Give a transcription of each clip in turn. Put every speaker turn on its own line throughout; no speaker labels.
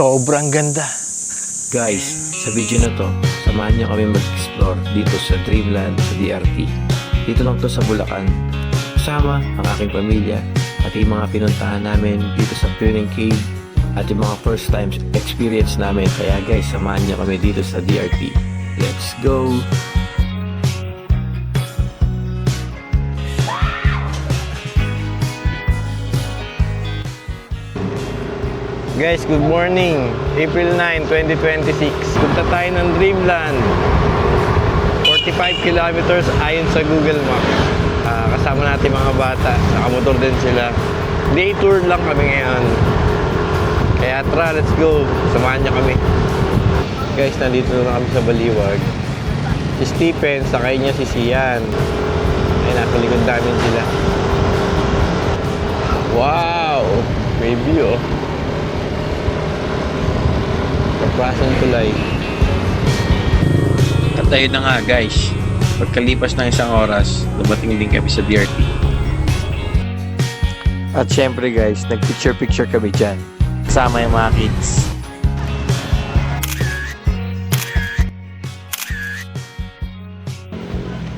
Sobrang ganda.
Guys, sa video na to, samahan niyo kami mag-explore dito sa Dreamland sa DRT. Dito lang to sa Bulacan. Kasama ang aking pamilya at yung mga pinuntahan namin dito sa Tuning Cave at yung mga first times experience namin. Kaya guys, samahan niyo kami dito sa DRT. Let's go!
Guys, good morning. April 9, 2026. Punta tayo ng Dreamland. 45 kilometers ayon sa Google Maps. Kasama natin mga bata. Nakamotor din sila. Day tour lang kami ngayon. Kaya tara, let's go. Samahan niyo kami. Guys, nandito na kami sa Baliwag. Si Stephen, sakay niya si Sian. Ay, nasa likod namin sila. Wow! May view, oh. Kaprasan tulay.
At ayun na nga guys, pagkalipas ng isang oras, dumating din kami sa DRT.
At syempre guys, nag-picture-picture kami dyan. Kasama yung mga kids.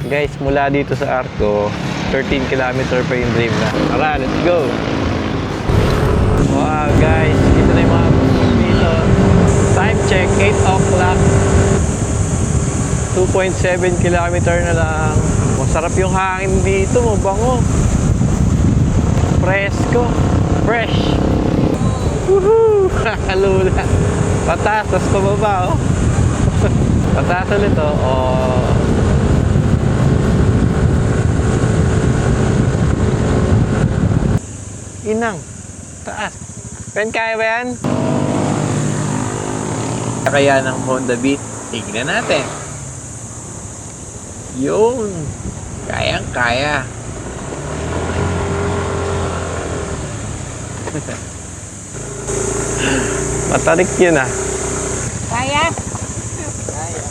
Guys, mula dito sa Arco, 13 km pa yung Dreamland. Tara, let's go! Wow guys, dito na yung mga dito. Time check, 8 o'clock. 2.7 kilometer na lang. Masarap yung hangin dito, mabango. Presko. Fresh. Woohoo! Kakalula. Pataas, tas pababa, oh. Pataas ulit, oh. Inang. Taas. Ben, kaya ba yan?
Kaya ng Honda Beat, tignan natin. Yun, kayang-kaya.
Matarik yun, ah.
Kaya? Kaya.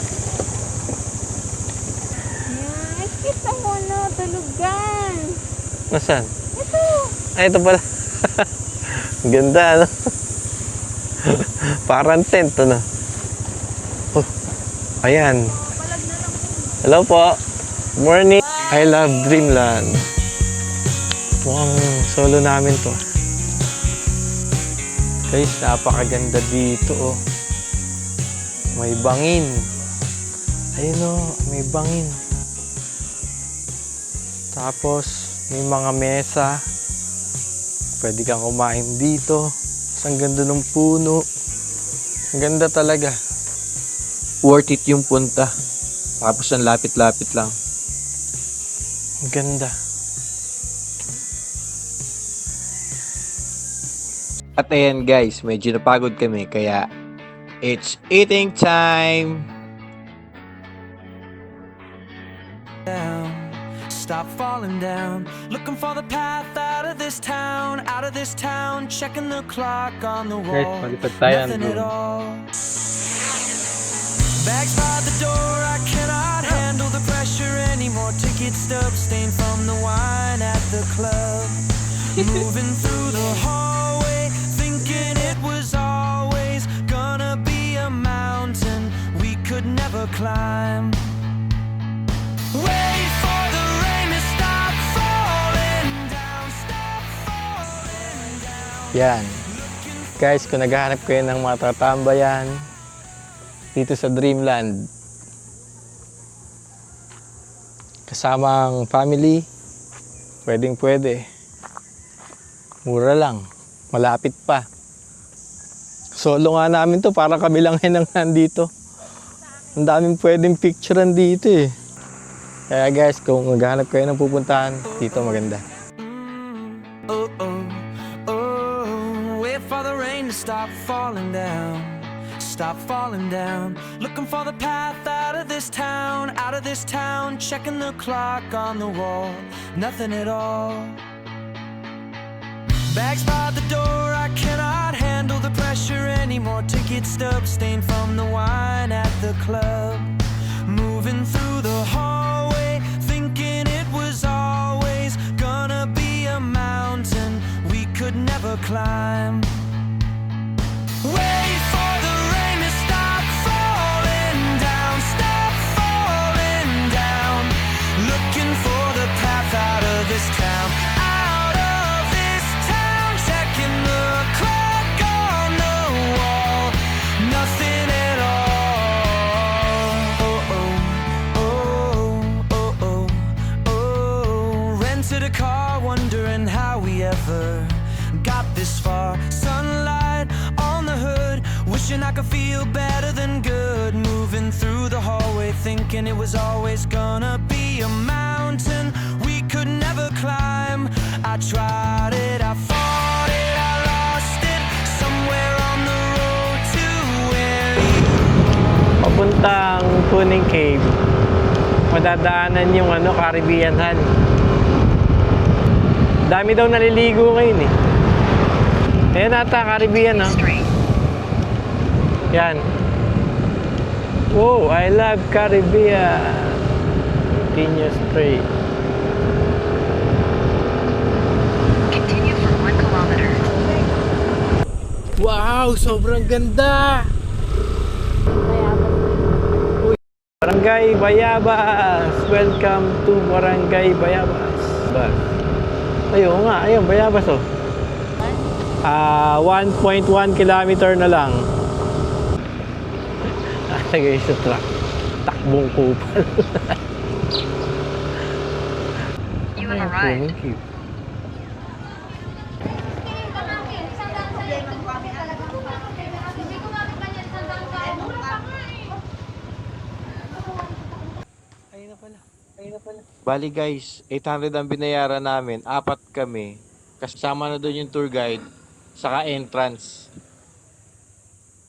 Ay, kita mo na, tulugan.
Nasaan?
Ito.
Ay, ito pala. Ganda, ano? Parang tent, ano? Oh, ayan. Hello po. Morning. I love Dreamland. Mukhang solo namin to. Guys, napakaganda dito, oh. May bangin. Ayun, oh, may bangin. Tapos, may mga mesa. Pwede kang kumain dito. Ang ganda ng puno. Ang ganda talaga.
Worth it yung punta. Tapos ang lapit-lapit lang.
Ang ganda.
At ayan guys, medyo napagod kami kaya it's eating time!
Stop falling down, looking for the path out of this town, checking the clock on the wall.
Guys, malipad tayo ng
Nothing at
room.
all. Bags by the door, I cannot handle the pressure anymore. Ticket stubs stained from the wine at the club. Moving through the hallway, thinking it was always gonna be a mountain we could never climb. Wait for the rain to stop falling down, stop falling down.
Yan. Guys, kung naghahanap kayo ng matatambayan dito sa Dreamland, kasamang family, pwedeng-pwede. Mura lang. Malapit pa. Solo nga namin to, para kami lang ang nandito. Ang daming pwedeng picturean dito, eh. Kaya guys, kung maghanap kayo ng pupuntahan, dito maganda.
Oh, oh, oh. Wait for the rain to stop falling down. Stop falling down. Looking for the path out of this town, checking the clock on the wall. Nothing at all. Bags by the door, I cannot handle the pressure anymore. Ticket stubs stained from the wine at the club. Moving through the hallway, thinking it was always gonna be a mountain we could never climb. Wait wondering how we ever got this far. Sunlight on the hood, wishing I could feel better than good. Moving through the hallway, thinking it was always gonna be a mountain we could never climb. I tried it, I fought it, I lost it, somewhere on the road to where you.
Papuntang Tuning Cave. Madadaanan yung Caribbean-han. Dami daw naliligo ngayon eh. Ayan ata, Caribbean Yan. Wow, I love Caribbean. Continue straight.
Continue for 1 kilometer.
Wow, sobrang ganda! Uy, Barangay Bayabas! Welcome to Barangay Bayabas. Ayun nga, ayun, Bayabas 1.1 kilometer na lang. Lagay sa truck. Takbong kupal.
You have arrived.
Bali guys, 800 ang binayaran namin, 4 kami. Kasama na doon yung tour guide, saka entrance.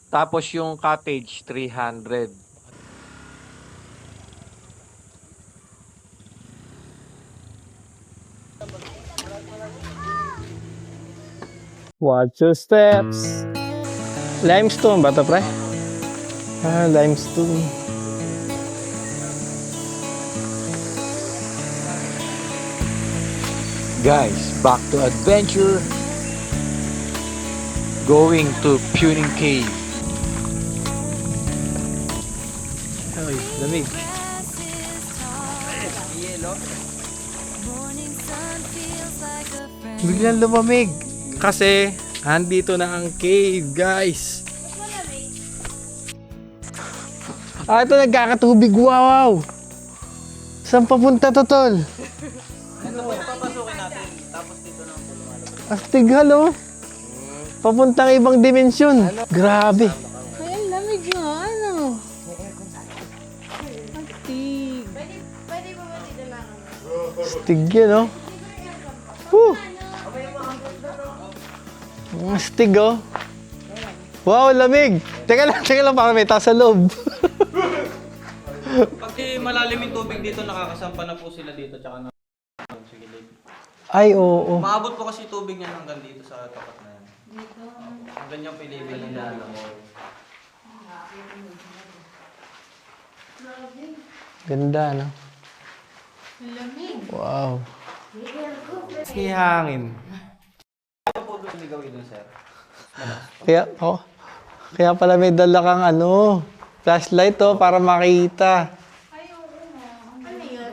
Tapos yung cottage, 300.
Watch your steps. Limestone ba ito, pre? Limestone.
Guys, back to adventure. Going to Puning Cave.
Ay, lamig. Biglang lumamig. Kasi, andito na ang cave, guys. Ito nagkakatubig. Wow! Saan papunta to, tol? Astig, halo. Papuntang ibang dimensyon. Grabe.
Ay, lamig nga, Astig. Pwede ba dito lang?
Astig yan, oh. Woo! Ang astig, oh. Wow, lamig. Teka lang, para may tao sa loob.
Pag malalim yung tubig dito, nakakasampa na po sila dito tsaka na sa gilid.
Ay, oo.
Maabot po kasi tubig niya hanggang dito sa tapat na yan. Hanggang yung pilibig nila.
Ganda, no?
Lamig.
Wow. May hangin.
Ano po doon may gawin doon, sir?
Kaya pala may dala kang flashlight, oh, para makita.
Ano yun?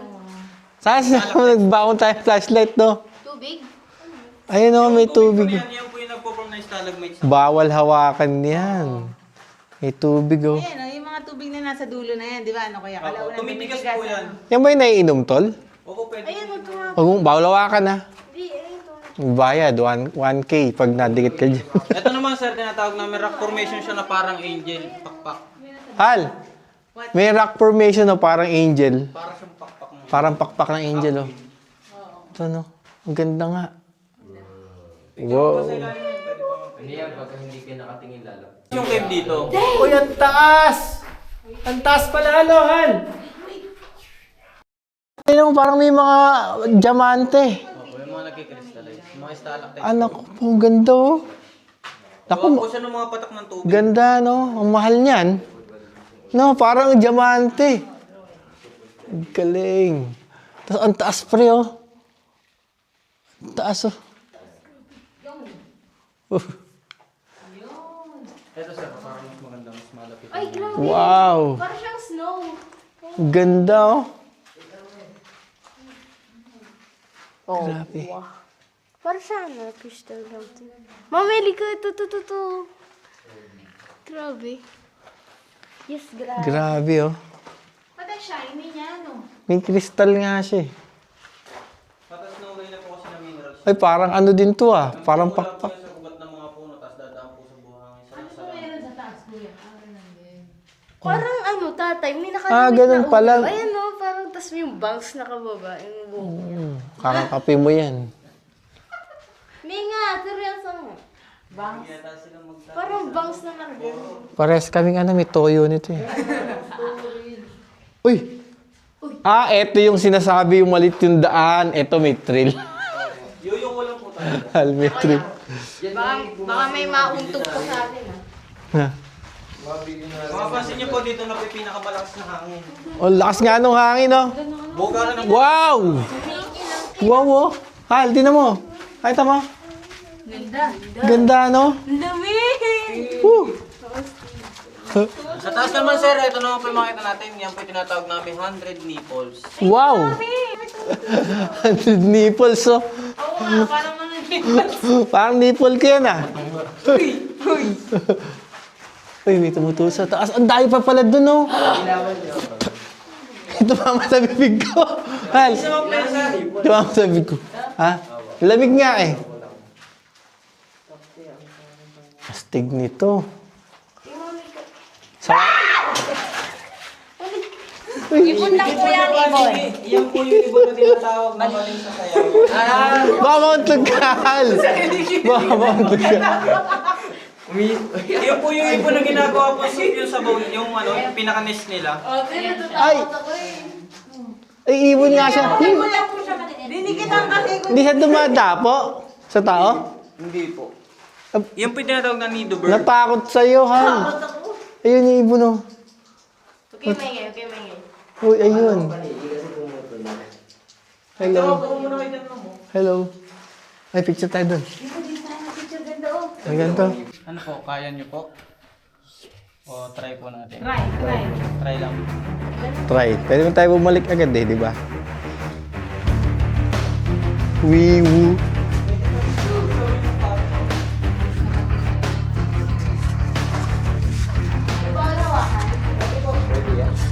Saan nagbaon tayo flashlight, no?
Tubig?
Ayun, oh, may tubig.
Yan po yung nagpo-form na stalagmites.
Bawal hawakan yan. May tubig, oh.
Ayan, yung mga tubig na nasa dulo na yan, di ba? Ano kaya?
Opo, tumitigas po yan.
Yan ba yung naiinom, tol?
Opo, pwede.
Ayan, magtuwa.
Huwag mong bawal hawakan, ha?
Hindi, ayun to.
Bayad, 1K pag nadikit ka dyan.
Ito naman, sir, tinatawag namin rock formation siya na parang angel. Pakpak.
Hal! May rock formation, no, parang angel.
Para siyang pakpak mo.
Parang pakpak ng angel, oh. Ito, no? Ang ganda nga. Wow.
Hindi yan, pagka hindi kayo nakatingin lalo.
Yung cave dito.
Uy, ang taas! Ang taas pala, Han! Ayun, parang may mga diamante.
Opo, yung mga nagkikristallize. Mga stalactites.
Anak ko, ang ganda, oh.
Gawa
Naku,
po siya ng mga patak ng tubig.
ganda, no? Ang mahal niyan. No, parang diamante. Ang galing. Tapos ang taas, pre, oh. Ang taas, oh.
Ito, sir, parang mas maganda, mas malapit.
Ay, grabe.
Wow.
Parang siyang snow.
Ang ganda, oh.
Oh,
Grabe.
wow. Parang siya crystal something. Mamili ko ito. Grabe. Yes, grabe.
Grabe, oh.
Pati shiny niya, no?
May kristal nga siya, eh.
Patas na ugay na po kasi ng minerals
Ay, parang ano din to ah. Parang
Wala po
pakpak.
yan sa ugat ng mga puno, tapos dadaan po sa buhangin. Sa
Parang ano, tatay, may
Ah,
nakalimit
ganun
na
pala.
ulo. Ayan o, parang tas may yung bangs nakababa. Yung buhok niya.
Kakakape mo yan.
May nga, seryoso nga. Bangs. Parang bangs na nakagano.
Pares kaming ano, may toyo nito eh. Uy! Ah, eto yung sinasabi yung malit yung daan. Eto may trail.
Yuyo ko lang po tayo.
Helmet trail.
Baka may mauntog pa sa atin ah.
Mapapansin niyo po dito na po yung pinakamalakas na hangin.
Oh, lakas nga nung hangin, oh.
Buga na ng
Wow! Wow, oh. Hal, di na mo. Kahit mo.
Ganda.
Ganda, no?
Dami!
Woo!
Sa taas naman sir, ito naman po yung makita natin. Yan po yung tinatawag namin 100 nipples.
Wow! 100 nipples, oh.
Oo nga, parang mga
Parang nipple ko yan, ah. Uy, may tumutulo sa taas. Ang dami pa pala dun, oh. Ito pa sa bibig ko. Hal, ito pa sa bibig ko. Ha? Lamig nga, eh. Astig nito. Sa...
Ipon lang po yan, Ibon.
Yan po yung ibon na tinatawag na maling sa sayaw.
Baka mauntog ka, Hal. Baka mauntog ka.
Yan po yung ibon na ginagawa po yung sabaw, yung ano, yung pinaka-nest nila.
Ay! Ay, ibon nga siya.
Dinikitan kasi ko.
Hindi siya dumadapo sa tao.
Hindi po. Yan po yung tinatawag na nido bird.
Natakot sa'yo, Hal. Ayun yung ibon, oh.
Okay, maingay, okay, maingay.
Uy, ayun. Hello. Hello. Ay, picture tayo dun. Ang ganito.
Ano po, kaya nyo po? O try po natin.
Try.
Try lang.
Try. Pwede mo tayo bumalik agad eh, di ba? Wee woo.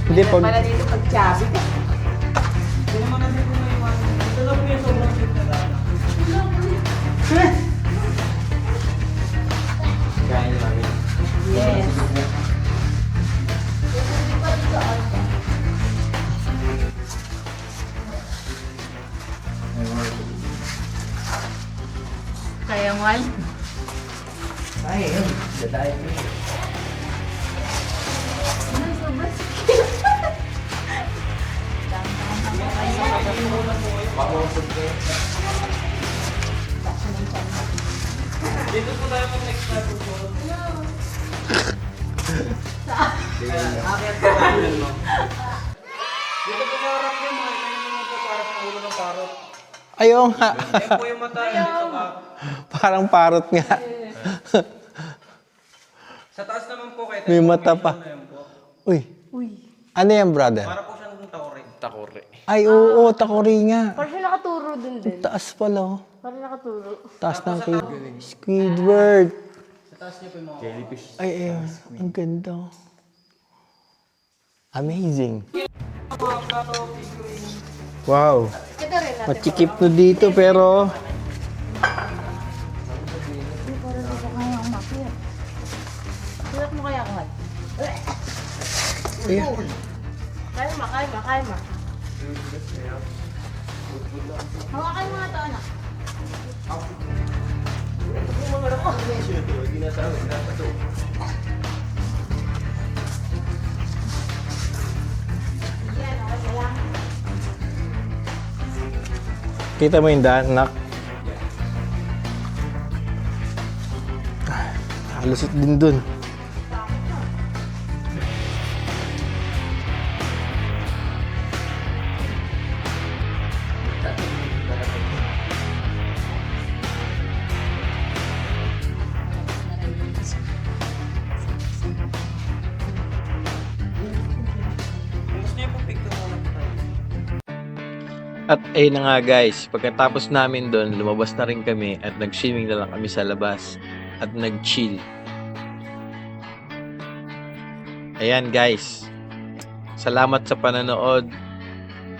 Hindi pag...
dito pag-chabi.
Hindi naman natin po may iwan. Ito lang po yung sobrang sweet na daan. Kaya nyo namin.
Yes. Kaya nga.
Dito po tayo mag-extra po po. Akit ka namin mo. Dito po sa harap nyo, makikita nyo naman po parang sa ulo ng parot.
Ayaw nga.
Yan po yung mata dito ka.
Parang parot nga.
Sa taas naman po kayo.
May mata pa. Uy. Ano yan, brother?
Para po siyang takore. Takore.
Ay, oo, takori nga.
Parang siya nakaturo dun din.
Taas pala, oh.
Parang nakaturo.
Taas ng kay Squidward.
Sa taas niyo po yung mga jellyfish.
Ay, ang ganda. Oh. Amazing. Wow.
Ito rin natin.
Machikip na dito pero
Hirap mo kaya kahal.
Ayan.
Kaya ma. Hawakan mo nga ito, anak.
Kita mo yung daan, nak. Halusot din dun.
Gusto niyo po picture muna po tayo.
At ayun na nga guys, pagkatapos namin doon, lumabas na rin kami at nag-swimming na lang kami sa labas at nag-chill. Ayan guys, salamat sa pananood.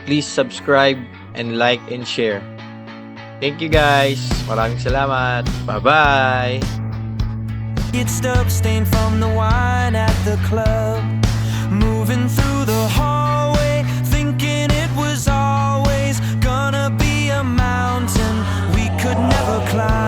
Please subscribe and like and share.
Thank you guys. Maraming salamat. Bye-bye.
Ticket stub stained from the wine at the club. Moving through the hallway, thinking it was always gonna be a mountain we could never climb.